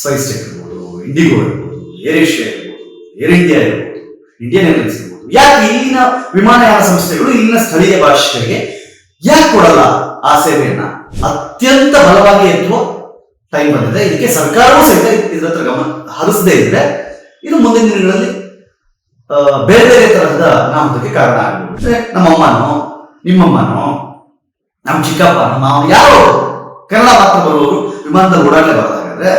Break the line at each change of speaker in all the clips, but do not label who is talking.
Spice jet ಇರ್ಬೋದು, IndiGo ಇರ್ಬೋದು, air Asia ಇರ್ಬೋದು, ಏರ್ ಇಂಡಿಯಾ ಇರ್ಬೋದು, ಇಂಡಿಯನ್ ಏರ್ಲೈನ್ಸ್ ಇರ್ಬೋದು, ಯಾಕೆ ಇಲ್ಲಿನ ವಿಮಾನಯಾನ ಸಂಸ್ಥೆಗಳು ಇಲ್ಲಿನ ಸ್ಥಳೀಯ ಭಾಷೆಗಳಿಗೆ ಯಾಕೆ ಕೊಡಲ್ಲ ಆ ಸೇವೆಯನ್ನ? ಅತ್ಯಂತ ಬಲವಾಗಿ ಎತ್ತುವ ಟೈಮ್ ಬಂದಿದೆ. ಇದಕ್ಕೆ ಸರ್ಕಾರವೂ ಸಹಿತ ಇದ್ರ ಹತ್ರ ಗಮನ ಹರಿಸದೇ ಇದ್ರೆ ಇದು ಮುಂದಿನ ದಿನಗಳಲ್ಲಿ ಬೇರೆ ಬೇರೆ ತರಹದ ಅನಾಹುತಕ್ಕೆ ಕಾರಣ ಆಗ್ಬೋದು. ನಮ್ಮಮ್ಮನೋ, ನಿಮ್ಮಮ್ಮನೋ, ನಮ್ಮ ಚಿಕ್ಕಪ್ಪನೋ, ಮಾವ ಯಾರೋ ಕನ್ನಡ ಮಾತ್ರ ಬರುವವರು ವಿಮಾನದಲ್ಲಿ ಓಡಾಡಲೇ ಬರೋದಾಗಾದ್ರೆ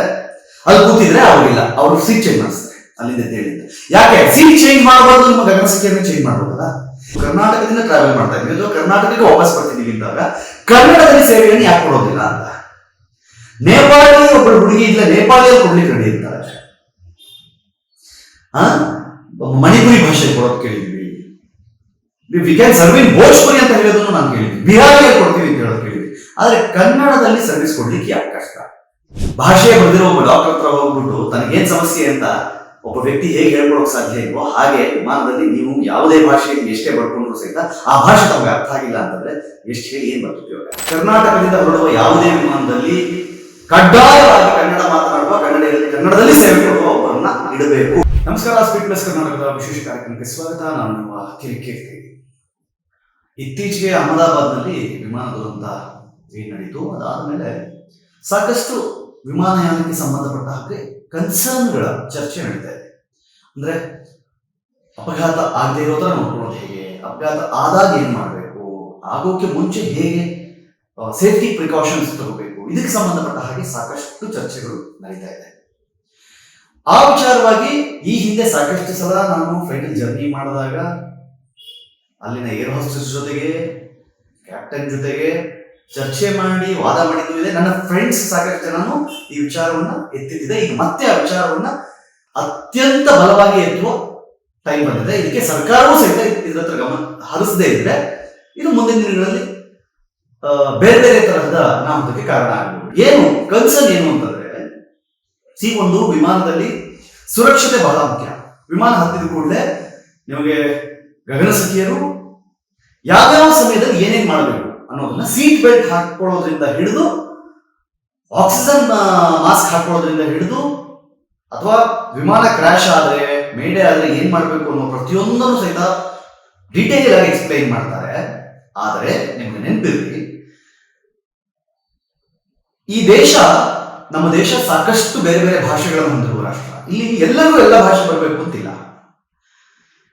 ಅಲ್ಲಿ ಕೂತಿದ್ರೆ ಅವ್ರಿಲ್ಲ, ಅವರು ಸೀಟ್ ಚೇಂಜ್ ಮಾಡಿಸ್ತಾರೆ ಅಲ್ಲಿಂದ ಹೇಳಿದ್ದ. ಯಾಕೆ ಸೀಟ್ ಚೇಂಜ್ ಮಾಡಬಾರ್ದು? ನಿಮ್ಮ ಗಗನ ಸಂಖ್ಯೆಯನ್ನು ಚೇಂಜ್ ಮಾಡ್ಬೋದಲ್ಲ. ಕರ್ನಾಟಕದಿಂದ ಟ್ರಾವೆಲ್ ಮಾಡ್ತಾ ಇದ್ವಿ ಅಥವಾ ಕರ್ನಾಟಕಕ್ಕೆ ವಾಪಸ್ ಬರ್ತಿದ್ದೀವಿ ಅಂದಾಗ ಕನ್ನಡದಲ್ಲಿ ಸೇವೆಯನ್ನು ಯಾಕೆ ಕೊಡೋದಿಲ್ಲ ಅಂತ. ನೇಪಾಳಿ ಒಬ್ಬಳು ಹುಡುಗಿ ಇಲ್ಲ, ನೇಪಾಳಿಯಲ್ಲಿ ಕೊಡ್ಲಿಕ್ಕೆ ರೆಡಿ ಇರ್ತಾರೆ. ಮಣಿಪುರಿ ಭಾಷೆ ಕೊಡೋದು ಕೇಳಿದ್ವಿ, ವಿ ಕ್ಯಾನ್ ಸರ್ವ್ ಇನ್ ಭೋಜ್ಪುರಿ ಅಂತ ಹೇಳೋದನ್ನು ನಾನು ಕೇಳಿದ್ವಿ, ಬಿಹಾರಿಯಲ್ಲಿ ಕೊಡ್ತೀವಿ ಅಂತ ಹೇಳೋದು ಕೇಳಿದ್ವಿ. ಆದ್ರೆ ಕನ್ನಡದಲ್ಲಿ ಸರ್ವಿಸ್ ಕೊಡ್ಲಿಕ್ಕೆ ಯಾಕೆ ಕಷ್ಟ? ಭಾಷೆ ಬರೆದಿರೋ ಒಬ್ಬ ಡಾಕ್ಟರ್ ಹತ್ರ ಹೋಗ್ಬಿಟ್ಟು ತನಗೇನ್ ಸಮಸ್ಯೆ ಅಂತ ಒಬ್ಬ ವ್ಯಕ್ತಿ ಹೇಗೆ ಹೇಳ್ಕೊಳಕ್ ಸಾಧ್ಯ ಇಲ್ವೋ ಹಾಗೆ ವಿಮಾನದಲ್ಲಿ ನೀವು ಯಾವುದೇ ಭಾಷೆಯಲ್ಲಿ ಎಷ್ಟೇ ಬರ್ಕೊಂಡ್ರು ಸಹಿತ ಆ ಭಾಷೆ ತಮಗೆ ಅರ್ಥ ಆಗಿಲ್ಲ ಅಂತಂದ್ರೆ ಎಷ್ಟು ಹೇಳಿ ಏನ್ ಬರ್ತದೆ? ಕರ್ನಾಟಕದಿಂದ ಹೊರಡುವ ಯಾವುದೇ ವಿಮಾನದಲ್ಲಿ ಕಡ್ಡಾಯವಾಗಿ ಕನ್ನಡ ಮಾತನಾಡುವ, ಕನ್ನಡದಲ್ಲಿ ಸೇವೆ ಕೊಡುವ ಒಬ್ಬರನ್ನ ಇಡಬೇಕು. ನಮಸ್ಕಾರ, ಸ್ಪೀಡ್ ಪ್ಲಸ್ ಕರ್ನಾಟಕದ ವಿಶೇಷ ಕಾರ್ಯಕ್ರಮಕ್ಕೆ ಸ್ವಾಗತ. ನಾನು ನಿಮ್ಮ ಕಿರಿಕೀರ್ತಿ. ಇತ್ತೀಚೆಗೆ ಅಹಮದಾಬಾದ್ನಲ್ಲಿ ವಿಮಾನ ದುರಂತ ಏನ್ ನಡೀತು, ಅದಾದ್ಮೇಲೆ ಸಾಕಷ್ಟು ವಿಮಾನಯಾನಕ್ಕೆ ಸಂಬಂಧಪಟ್ಟ ಹಾಗೆ ಕನ್ಸರ್ನ್ಗಳ ಚರ್ಚೆ ನಡೀತಾ ಇದೆ. ಅಂದ್ರೆ ಅಪಘಾತ ಆಗದೆ ಇರೋ ತರ ನೋಡ್ಕೊಳ್ಳೋದು ಹೇಗೆ, ಅಪಘಾತ ಆದಾಗ ಏನ್ ಮಾಡಬೇಕು, ಆಗೋಕೆ ಮುಂಚೆ ಹೇಗೆ ಸೇಫ್ಟಿ ಪ್ರಿಕಾಷನ್ಸ್ ತಗೋಬೇಕು, ಇದಕ್ಕೆ ಸಂಬಂಧಪಟ್ಟ ಹಾಗೆ ಸಾಕಷ್ಟು ಚರ್ಚೆಗಳು ನಡೀತಾ ಇದೆ. ಆ ವಿಚಾರವಾಗಿ ಈ ಹಿಂದೆ ಸಾಕಷ್ಟು ಸಲ ನಾನು ಫ್ಲೈಟ್ ಜರ್ನಿ ಮಾಡಿದಾಗ ಅಲ್ಲಿನ ಏರ್ ಹೋಸ್ಟೆಸ್ ಜೊತೆಗೆ, ಕ್ಯಾಪ್ಟನ್ ಜೊತೆಗೆ ಚರ್ಚೆ ಮಾಡಿ ವಾದ ಮಾಡಿದ್ದು ಇದೆ. ನನ್ನ ಫ್ರೆಂಡ್ಸ್ ಸಾಕಷ್ಟು ಜನನು ಈ ವಿಚಾರವನ್ನ ಎತ್ತಿದ್ದಿದೆ. ಈಗ ಮತ್ತೆ ಆ ವಿಚಾರವನ್ನ ಅತ್ಯಂತ ಬಲವಾಗಿ ಎತ್ತುವ ಟೈಮ್ ಬಂದಿದೆ. ಇದಕ್ಕೆ ಸರ್ಕಾರವೂ ಸಹಿತ ಇದ್ರ ಹತ್ರ ಗಮನ ಹರಿಸದೇ ಇದ್ರೆ ಇದು ಮುಂದಿನ ದಿನಗಳಲ್ಲಿ ಬೇರೆ ಬೇರೆ ತರಹದ ಅನಾಹುತಕ್ಕೆ ಕಾರಣ ಆಗ್ಬೋದು. ಏನು ಕನ್ಸರ್ನ್ ಏನು ಅಂತಂದ್ರೆ, ಒಂದು ವಿಮಾನದಲ್ಲಿ ಸುರಕ್ಷತೆ ಬಹಳ ಮುಖ್ಯ. ವಿಮಾನ ಹತ್ತಿದ ಕೂಡಲೇ ನಿಮಗೆ ಗಗನ ಸಖಿಯರು ಯಾವ್ಯಾವ ಸಮಯದಲ್ಲಿ ಏನೇನ್ ಮಾಡಬೇಕು ಅನ್ನೋದನ್ನ ಸೀಟ್ ಬೆಲ್ಟ್ ಹಾಕೊಳ್ಳೋದ್ರಿಂದ ಹಿಡಿದು, ಆಕ್ಸಿಜನ್ ಮಾಸ್ಕ್ ಹಾಕೊಳ್ಳೋದ್ರಿಂದ ಹಿಡಿದು, ಅಥವಾ ವಿಮಾನ ಕ್ರಾಶ್ ಆದ್ರೆ, ಮೇಡೆ ಆದ್ರೆ ಏನ್ ಮಾಡಬೇಕು ಅನ್ನೋ ಪ್ರತಿಯೊಂದನ್ನು ಸಹಿತ ಡೀಟೇಲ್ ಆಗಿ ಎಕ್ಸ್ಪ್ಲೈನ್ ಮಾಡ್ತಾರೆ. ಆದರೆ ನಿಮ್ಗೆ ನೆನಪಿರಲಿ, ಈ ದೇಶ, ನಮ್ಮ ದೇಶ ಸಾಕಷ್ಟು ಬೇರೆ ಬೇರೆ ಭಾಷೆಗಳನ್ನು ಹೊಂದಿರುವ ರಾಷ್ಟ್ರ. ಇಲ್ಲಿ ಎಲ್ಲರಿಗೂ ಎಲ್ಲ ಭಾಷೆ ಬರಬೇಕು ಅಂತಿಲ್ಲ.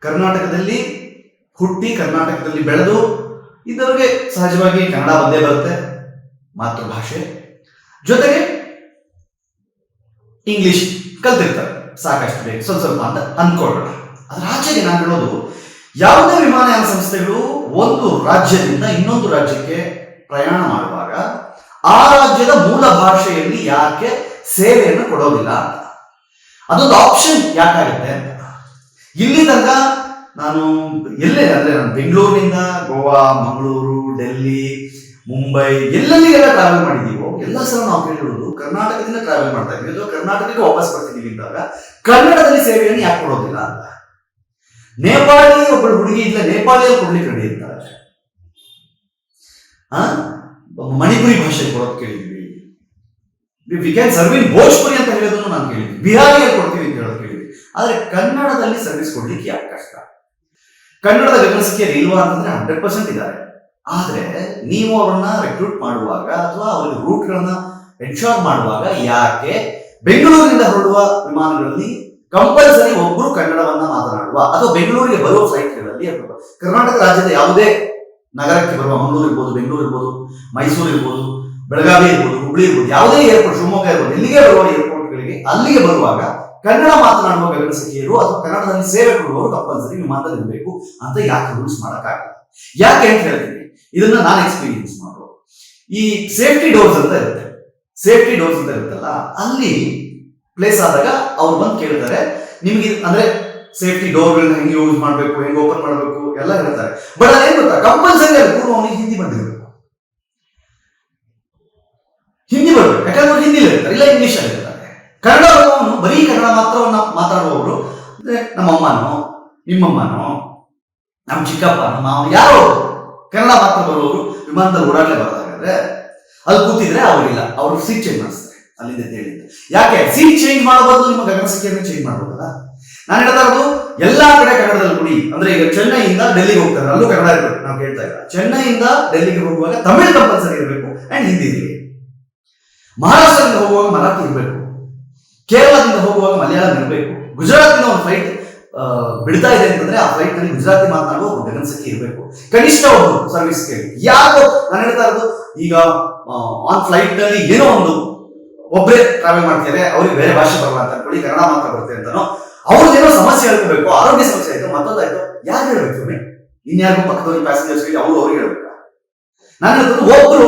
ಕರ್ನಾಟಕದಲ್ಲಿ ಹುಟ್ಟಿ ಕರ್ನಾಟಕದಲ್ಲಿ ಬೆಳೆದು ಇದರಿಗೆ ಸಹಜವಾಗಿ ಕನ್ನಡ ಒಂದೇ ಬರುತ್ತೆ, ಮಾತೃಭಾಷೆ, ಜೊತೆಗೆ ಇಂಗ್ಲಿಷ್ ಕಲ್ತಿರ್ತಾರೆ ಸಾಕಷ್ಟು ಬೇಕು ಸ್ವಲ್ಪ ಸ್ವಲ್ಪ ಅಂತ ಅನ್ಕೊಳ್ಳೋಣ. ಅದ್ರ ಆಚೆಗೆ ನಾನು ಹೇಳೋದು, ಯಾವುದೇ ವಿಮಾನಯಾನ ಸಂಸ್ಥೆಗಳು ಒಂದು ರಾಜ್ಯದಿಂದ ಇನ್ನೊಂದು ರಾಜ್ಯಕ್ಕೆ ಪ್ರಯಾಣ ಮಾಡುವಾಗ ಆ ರಾಜ್ಯದ ಮೂಲ ಭಾಷೆಯಲ್ಲಿ ಯಾಕೆ ಸೇವೆಯನ್ನು ಕೊಡೋದಿಲ್ಲ ಅಂತ, ಅದೊಂದು ಆಪ್ಷನ್ ಯಾಕಾಗುತ್ತೆ ಅಂತ. ಇಲ್ಲಿ ತನಕ ನಾನು ಎಲ್ಲೇ ಅಂದ್ರೆ, ನಾನು ಬೆಂಗಳೂರಿನಿಂದ ಗೋವಾ, ಮಂಗಳೂರು, ಡೆಲ್ಲಿ, ಮುಂಬೈ ಎಲ್ಲೆಲ್ಲಿಗೆಲ್ಲ ಟ್ರಾವೆಲ್ ಮಾಡಿದೀವೋ ಎಲ್ಲ ಸಲ ನಾವು ಕೇಳಿರೋದು, ಕರ್ನಾಟಕದಿಂದ ಟ್ರಾವೆಲ್ ಮಾಡ್ತಾ ಇದ್ದೀವಿ ಅಥವಾ ಕರ್ನಾಟಕಕ್ಕೆ ವಾಪಸ್ ಬರ್ತಿದೀವಿ ಅಂದಾಗ ಕನ್ನಡದಲ್ಲಿ ಸೇವೆಯನ್ನು ಯಾಕೆ ಕೊಡೋದಿಲ್ಲ ಅಂತ. ನೇಪಾಳಿ ಒಬ್ಬಳು ಹುಡುಗಿ ಇಲ್ಲ, ನೇಪಾಳಿಯಲ್ಲಿ ಕೊಡ್ಲಿಕ್ಕೆ ರೆಡಿ ಇರ್ತಾರೆ. ಮಣಿಪುರಿ ಭಾಷೆ ಕೊಡೋದು ಕೇಳಿದ್ವಿ, ವಿ ಕ್ಯಾನ್ ಸರ್ವ್ ಇನ್ ಭೋಜ್ಪುರಿ ಅಂತ ಹೇಳೋದನ್ನು ನಾನು ಕೇಳಿದ್ವಿ, ಬಿಹಾರಿಯಲ್ಲಿ ಕೊಡ್ತೀವಿ ಅಂತ ಹೇಳೋದು ಕೇಳಿದ್ವಿ. ಆದ್ರೆ ಕನ್ನಡದಲ್ಲಿ ಸರ್ವಿಸ್ ಕೊಡ್ಲಿಕ್ಕೆ ಯಾಕೆ ಕಷ್ಟ? ಕನ್ನಡದ ಗಗನ ಸಂಖ್ಯೆಯಲ್ಲಿ ಇಲ್ವಾ ಅಂತಂದ್ರೆ 100% ಇದ್ದಾರೆ. ಆದ್ರೆ ನೀವು ಅವರನ್ನ ರೆಕ್ರೂಟ್ ಮಾಡುವಾಗ ಅಥವಾ ಅವರಿಗೆ ರೂಟ್ಗಳನ್ನ ಎನ್ಶೋರ್ ಮಾಡುವಾಗ ಯಾಕೆ ಬೆಂಗಳೂರಿನಿಂದ ಹೊರಡುವ ವಿಮಾನಗಳಲ್ಲಿ ಕಂಪಲ್ಸರಿ ಒಬ್ಬರು ಕನ್ನಡವನ್ನ ಮಾತನಾಡುವ, ಅಥವಾ ಬೆಂಗಳೂರಿಗೆ ಬರುವ ಫ್ಲೈಟ್ಗಳಲ್ಲಿ ಅಥವಾ ಕರ್ನಾಟಕ ರಾಜ್ಯದ ಯಾವುದೇ ನಗರಕ್ಕೆ ಬರುವ, ಮಂಗಳೂರು ಇರ್ಬೋದು, ಬೆಂಗಳೂರು ಇರ್ಬೋದು, ಮೈಸೂರು ಇರ್ಬೋದು, ಬೆಳಗಾವಿ ಇರ್ಬೋದು, ಹುಬ್ಳಿ ಇರ್ಬೋದು, ಯಾವುದೇ ಏರ್ಪೋರ್ಟ್, ಶಿವಮೊಗ್ಗ ಇರ್ಬೋದು, ಇಲ್ಲಿಗೆ ಬರುವ ಏರ್ಪೋರ್ಟ್ಗಳಿಗೆ ಅಲ್ಲಿಗೆ ಬರುವಾಗ ಕನ್ನಡ ಮಾತನಾಡುವ ಗಗನ ಸಖಿಯರು ಅಥವಾ ಕನ್ನಡದಲ್ಲಿ ಸೇವೆ ಕೊಡುವವರು ಕಂಪಲ್ಸರಿ ವಿಮಾನದಲ್ಲಿ ಇರಬೇಕು ಅಂತ ಯಾಕೆ ರೂಲ್ಸ್ ಮಾಡಕ್ಕಾಗಲ್ಲ? ಯಾಕೆ ಅಂತ ಹೇಳ್ತೀನಿ, ಇದನ್ನ ನಾನು ಎಕ್ಸ್ಪೀರಿಯನ್ಸ್ ಮಾಡುವ. ಈ ಸೇಫ್ಟಿ ಡೋರ್ಸ್ ಅಂತ ಇರುತ್ತೆ, ಸೇಫ್ಟಿ ಡೋರ್ಸ್ ಅಂತ ಇರುತ್ತಲ್ಲ, ಅಲ್ಲಿ ಪ್ಲೇಸ್ ಆದಾಗ ಅವ್ರು ಬಂದು ಕೇಳ್ತಾರೆ ನಿಮ್ಗೆ, ಅಂದ್ರೆ ಸೇಫ್ಟಿ ಡೋರ್ಗಳನ್ನ ಹೆಂಗೆ ಯೂಸ್ ಮಾಡಬೇಕು, ಹೆಂಗೆ ಓಪನ್ ಮಾಡಬೇಕು ಎಲ್ಲ ಹೇಳ್ತಾರೆ. ಬಟ್ ಅದೇನ್ ಗೊತ್ತಾ, ಕಂಪಲ್ಸರಿ ಅಲ್ಲಿ ಕೂಡ ಅವನಿಗೆ ಹಿಂದಿ ಬಂದಿರಬೇಕು, ಹಿಂದಿ ಬರ್ಬೇಕು. ಯಾಕಂದ್ರೆ ಅವ್ರು ಹಿಂದಿಲಿ ಇರ್ತಾರೆ, ಇಲ್ಲ ಇಂಗ್ಲಿಷ್ ಅಲ್ಲಿ ಇರ್ತಾರೆ. ಕನ್ನಡ ಬರುವವನು ಬರೀ ಕನ್ನಡ ಮಾತ್ರವನ್ನ ಮಾತಾಡುವವರು ಅಂದ್ರೆ ನಮ್ಮಮ್ಮನೋ, ನಿಮ್ಮಮ್ಮನೋ, ನಮ್ಮ ಚಿಕ್ಕಪ್ಪನೋ, ಮಾವ ಯಾರೋ ಕನ್ನಡ ಮಾತ್ರ ಬರುವವರು ವಿಮಾನದಲ್ಲಿ ಓಡಾಡಲೇ ಬರೋದಾಗಾದ್ರೆ ಅಲ್ಲಿ ಕೂತಿದ್ರೆ ಅವ್ರಿಲ್ಲ, ಅವರು ಸೀಟ್ ಚೇಂಜ್ ಮಾಡಿಸ್ತಾರೆ ಅಲ್ಲಿಂದ ಹೇಳಿದ್ದು. ಯಾಕೆ ಸೀಟ್ ಚೇಂಜ್ ಮಾಡಬಹುದು, ನಿಮ್ಮ ಗಗನ ಸಂಖ್ಯೆಯನ್ನು ಚೇಂಜ್ ಮಾಡಬಹುದಲ್ಲ. ನಾನು ಹೇಳ್ತಾ ಇರೋದು ಎಲ್ಲಾ ಕಡೆ ಕನ್ನಡದಲ್ಲಿ ಕೊಡಿ. ಅಂದ್ರೆ ಈಗ ಚೆನ್ನೈಯಿಂದ ಡೆಲ್ಲಿಗೆ ಹೋಗ್ತಾರೆ, ಅಲ್ಲೂ ಕನ್ನಡ ಇರಬೇಕು. ನಾವು ಕೇಳ್ತಾ ಇಲ್ಲ, ಚೆನ್ನೈಯಿಂದ ಡೆಲ್ಲಿಗೆ ಹೋಗುವಾಗ ತಮಿಳ್ ಕಂಪಲ್ಸರಿ ಇರಬೇಕು ಅಂಡ್ ಹಿಂದಿ ಇರಲಿ. ಮಹಾರಾಷ್ಟ್ರದಿಂದ ಹೋಗುವಾಗ ಮರಾಠಿ ಇರಬೇಕು, ಕೇರಳದಿಂದ ಹೋಗುವಾಗ ಮಲಯಾಳಂ ಇರಬೇಕು, ಗುಜರಾತಿನ ಒಂದು ಫ್ಲೈಟ್ ಬಿಡ್ತಾ ಇದೆ ಅಂತಂದ್ರೆ ಆ ಫ್ಲೈಟ್ ನಲ್ಲಿ ಗುಜರಾತಿ ಮಾತನಾಡುವ ಒಬ್ಬ ಗಗನ ಸಂಖ್ಯೆ ಇರಬೇಕು, ಕನಿಷ್ಠ ಒಂದು ಸರ್ವಿಸ್ ಕೇಳಿ. ಯಾಕೋ ನಾನು ಹೇಳ್ತಾ ಇರೋದು, ಈಗ ಆನ್ ಫ್ಲೈಟ್ ನಲ್ಲಿ ಏನೋ ಒಂದು ಒಬ್ಬರೇ ಟ್ರಾವೆಲ್ ಮಾಡ್ತಿದ್ದಾರೆ, ಅವ್ರಿಗೆ ಬೇರೆ ಭಾಷೆ ಬರಲ್ಲ ಅಂತ ಅನ್ಕೊಳ್ಳಿ, ಕನ್ನಡ ಮಾತ್ರ ಬರುತ್ತೆ ಅಂತಾನೋ, ಅವ್ರದ್ದು ಏನೋ ಸಮಸ್ಯೆ ಹೇಳ್ಕೋಬೇಕು, ಆರೋಗ್ಯ ಸಮಸ್ಯೆ ಆಯ್ತು, ಮತ್ತೊಂದಾಯ್ತು, ಯಾರು ಹೇಳ್ಬೇಕು? ಇನ್ಯಾರಿಗೂ ಪಕ್ಕದವ್ರಿಗೆ ಪ್ಯಾಸೆಂಜರ್ಸ್ ಅವ್ರಿಗೆ ಹೇಳ್ಬೇಕಾ? ನಾನು ಹೇಳ್ತದ್ದು ಒಬ್ಬರು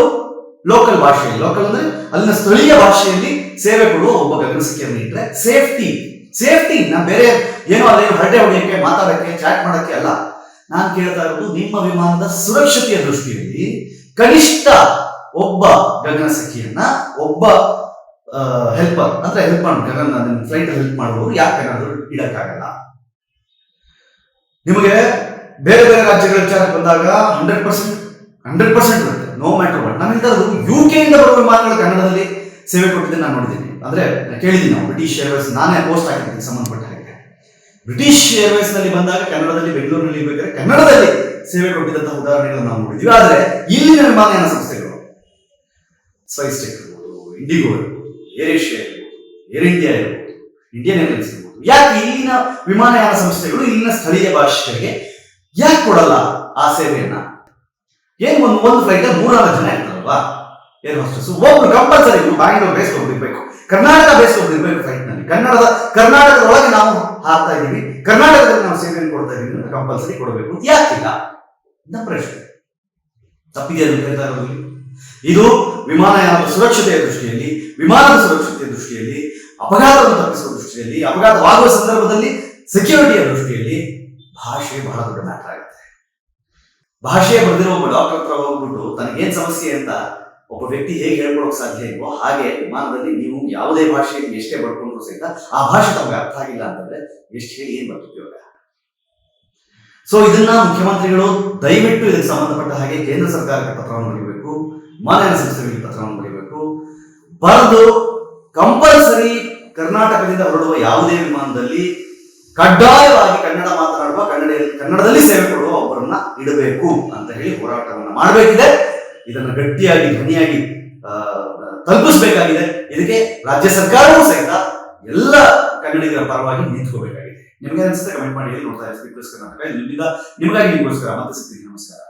ಲೋಕಲ್ ಭಾಷೆಯಲ್ಲಿ, ಲೋಕಲ್ ಅಂದ್ರೆ ಅಲ್ಲಿನ ಸ್ಥಳೀಯ ಭಾಷೆಯಲ್ಲಿ ಸೇವೆ ಕೊಡುವ ಒಬ್ಬ ಗಗನ ಸಂಖ್ಯೆಯನ್ನು ಇಟ್ಟರೆ ಸೇಫ್ಟಿ. ನಾನು ಬೇರೆ ಏನೋ ಅಲ್ಲೇನು ಹರಟೆ ಹೊಡೆಯಕ್ಕೆ, ಮಾತಾಡಕ್ಕೆ, ಚಾಟ್ ಮಾಡಕ್ಕೆ ಅಲ್ಲ. ನಾನು ಕೇಳ್ತಾ ಇರೋದು ನಿಮ್ಮ ವಿಮಾನದ ಸುರಕ್ಷತೆಯ ದೃಷ್ಟಿಯಲ್ಲಿ ಕನಿಷ್ಠ ಒಬ್ಬ ಗಗನ ಸಂಖ್ಯೆಯನ್ನ, ಒಬ್ಬ ಹೆಲ್ಪರ್ ಅಂದ್ರೆ ಹೆಲ್ಪ್ ಮಾಡಿ ಗಗನ ಫ್ಲೈಟ್ ಹೆಲ್ಪ್ ಮಾಡುವವರು ಯಾಕೆ ಏನಾದರೂ ಇಡಕ್ಕಾಗಲ್ಲ? ನಿಮಗೆ ಬೇರೆ ಬೇರೆ ರಾಜ್ಯಗಳ ವಿಚಾರಕ್ಕೆ ಬಂದಾಗ 100% ಇರುತ್ತೆ, ನೋ ಮ್ಯಾಟರ್ ವಾಟ್. ನಾನು ಹೇಳ್ತಾ ಇರೋದು UK ಇಂದ ಬರುವ ವಿಮಾನಗಳ ಕನ್ನಡದಲ್ಲಿ ಸೇವೆ ಕೊಟ್ಟಿದ್ದೆ ನಾನು ನೋಡಿದ್ದೀನಿ, ಅಂದ್ರೆ ಕೇಳಿದ್ದೀನಿ. ನಾವು ಬ್ರಿಟಿಷ್ ಏರ್ವೇಸ್ ನಾನೇ ಪೋಸ್ಟ್ ಹಾಕಿದ್ದೀನಿ ಸಂಬಂಧಪಟ್ಟ ಹಾಗೆ. ಬ್ರಿಟಿಷ್ ಏರ್ವೇಸ್ ನಲ್ಲಿ ಬಂದಾಗ ಕನ್ನಡದಲ್ಲಿ, ಬೆಂಗಳೂರಿನಲ್ಲಿ ಇರಬೇಕಾದ್ರೆ ಕನ್ನಡದಲ್ಲಿ ಸೇವೆ ಕೊಟ್ಟಿದ್ದಂತಹ ಉದಾಹರಣೆಗಳನ್ನು ನಾವು ನೋಡಿದ್ವಿ. ಆದ್ರೆ ಇಲ್ಲಿನ ವಿಮಾನಯಾನ ಸಂಸ್ಥೆಗಳು, ಸ್ಪೈಸ್ಟೆಕ್ ಇರ್ಬೋದು, ಇಂಡಿಗೋ ಇರ್ಬೋದು, ಏರ್ ಏಷ್ಯಾ ಇರ್ಬೋದು, ಏರ್ ಇಂಡಿಯಾ ಇರ್ಬೋದು, ಇಂಡಿಯನ್ ಏರ್ಲೈನ್ಸ್ ಇರ್ಬೋದು, ಯಾಕೆ ಇಲ್ಲಿನ ವಿಮಾನಯಾನ ಸಂಸ್ಥೆಗಳು ಇಲ್ಲಿನ ಸ್ಥಳೀಯ ಭಾಷೆಗೆ ಯಾಕೆ ಕೊಡಲ್ಲ ಆ ಸೇವೆಯನ್ನ? ಏನ್ ಒಂದು ಫ್ಲೈಟ್ 3-4 ಜನ ಇರ್ತಾರಲ್ವಾ ಏರ್ ಹೋಸ್ಟೆಸ್, ಒಬ್ರು ಕಂಪಲ್ಸರಿ ಬ್ಯಾಂಗ್ಳೂರ್ ಬೇಸ್ ಹೋಗ್ಬಿರ್ಬೇಕು, ಕರ್ನಾಟಕ ಬೇಸ್ ಹೋಗ್ಬಿರ್ಬೇಕು ಫ್ಲೈಟ್ ನಲ್ಲಿ. ಕರ್ನಾಟಕದೊಳಗೆ ನಾವು ಹಾಕ್ತಾ ಇದೀವಿ, ಕರ್ನಾಟಕದಲ್ಲಿ ನಾವು ಸೇವೆಯನ್ನು ಕೊಡ್ತಾ ಇದೀವಿ, ಕಂಪಲ್ಸರಿ ಕೊಡಬೇಕು. ಯಾಕಿಲ್ಲ? ನಮ್ಮ ಪ್ರಶ್ನೆ ತಪ್ಪಿದೆ ಅಂತ ಹೇಳ್ತಾ ಇರೋದು. ಇದು ವಿಮಾನಯಾನದ ಸುರಕ್ಷತೆಯ ದೃಷ್ಟಿಯಲ್ಲಿ, ವಿಮಾನದ ಸುರಕ್ಷತೆಯ ದೃಷ್ಟಿಯಲ್ಲಿ, ಅಪಘಾತವನ್ನು ತಪ್ಪಿಸುವ ದೃಷ್ಟಿಯಲ್ಲಿ, ಅಪಘಾತವಾಗುವ ಸಂದರ್ಭದಲ್ಲಿ ಸೆಕ್ಯೂರಿಟಿಯ ದೃಷ್ಟಿಯಲ್ಲಿ ಭಾಷೆ ಬಹಳ ದೊಡ್ಡ ಮ್ಯಾಟರ್ ಆಗುತ್ತೆ. ಭಾಷೆ ಬರೆದಿರೋ ಒಬ್ಬ ಡಾಕ್ಟರ್ ಹತ್ರ ಹೋಗ್ಬಿಟ್ಟು ತನಗೇನ್ ಸಮಸ್ಯೆ ಅಂತ ಒಬ್ಬ ವ್ಯಕ್ತಿ ಹೇಗೆ ಹೇಳ್ಕೊಳಕ್ ಸಾಧ್ಯ ಇಲ್ವೋ ಹಾಗೆ ವಿಮಾನದಲ್ಲಿ ನೀವು ಯಾವುದೇ ಭಾಷೆಯಲ್ಲಿ ಎಷ್ಟೇ ಬರ್ಕೊಂಡ್ರು ಸಹಿತ ಆ ಭಾಷೆ ತಮಗೆ ಅರ್ಥ ಆಗಿಲ್ಲ ಅಂತಂದ್ರೆ ಎಷ್ಟು ಹೇಳಿ ಏನ್ ಬರ್ತದೆ? ಸೊ ಇದನ್ನ ಮುಖ್ಯಮಂತ್ರಿಗಳು ದಯವಿಟ್ಟು ಇದಕ್ಕೆ ಸಂಬಂಧಪಟ್ಟ ಹಾಗೆ ಕೇಂದ್ರ ಸರ್ಕಾರಕ್ಕೆ ಪತ್ರವನ್ನು ಬರೀಬೇಕು, ವಿಮಾನಯಾನ ಸಂಸ್ಥೆಗಳಿಗೆ ಪತ್ರವನ್ನು ಬರೀಬೇಕು, ಬರೆದು ಕಂಪಲ್ಸರಿ ಕರ್ನಾಟಕದಿಂದ ಹೊರಡುವ ಯಾವುದೇ ವಿಮಾನದಲ್ಲಿ ಕಡ್ಡಾಯವಾಗಿ ಕನ್ನಡ ಮಾತನಾಡುವ, ಕನ್ನಡದಲ್ಲಿ ಸೇವೆ ಕೊಡುವ ಒಬ್ಬರನ್ನ ಇಡಬೇಕು ಅಂತ ಹೇಳಿ ಹೋರಾಟವನ್ನ ಮಾಡಬೇಕಿದೆ. ಇದನ್ನ ಗಟ್ಟಿಯಾಗಿ ಧ್ವನಿಯಾಗಿ ತಲುಪಿಸಬೇಕಾಗಿದೆ. ಇದಕ್ಕೆ ರಾಜ್ಯ ಸರ್ಕಾರವೂ ಸಹಿತ ಎಲ್ಲ ಕನ್ನಡಿಗರ ಪರವಾಗಿ ನಿಂತ್ಕೋಬೇಕಾಗಿದೆ. ನಿಮಗೆ ಅನಿಸುತ್ತೆ ಕಮೆಂಟ್ ಮಾಡಿ ಹೇಳಿ. ನೋಡ್ತಾ ಇರ್ತೀವಿ ಪ್ಲಸ್ ಕರ್ನಾಟಕ, ನಿಮಗಾಗಿ ನಿಮಗೋಸ್ಕರ ಮತ್ತೆ ಸಿಗ್ತೀನಿ. ನಮಸ್ಕಾರ.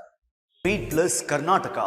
ಪ್ಲಸ್ ಕರ್ನಾಟಕ.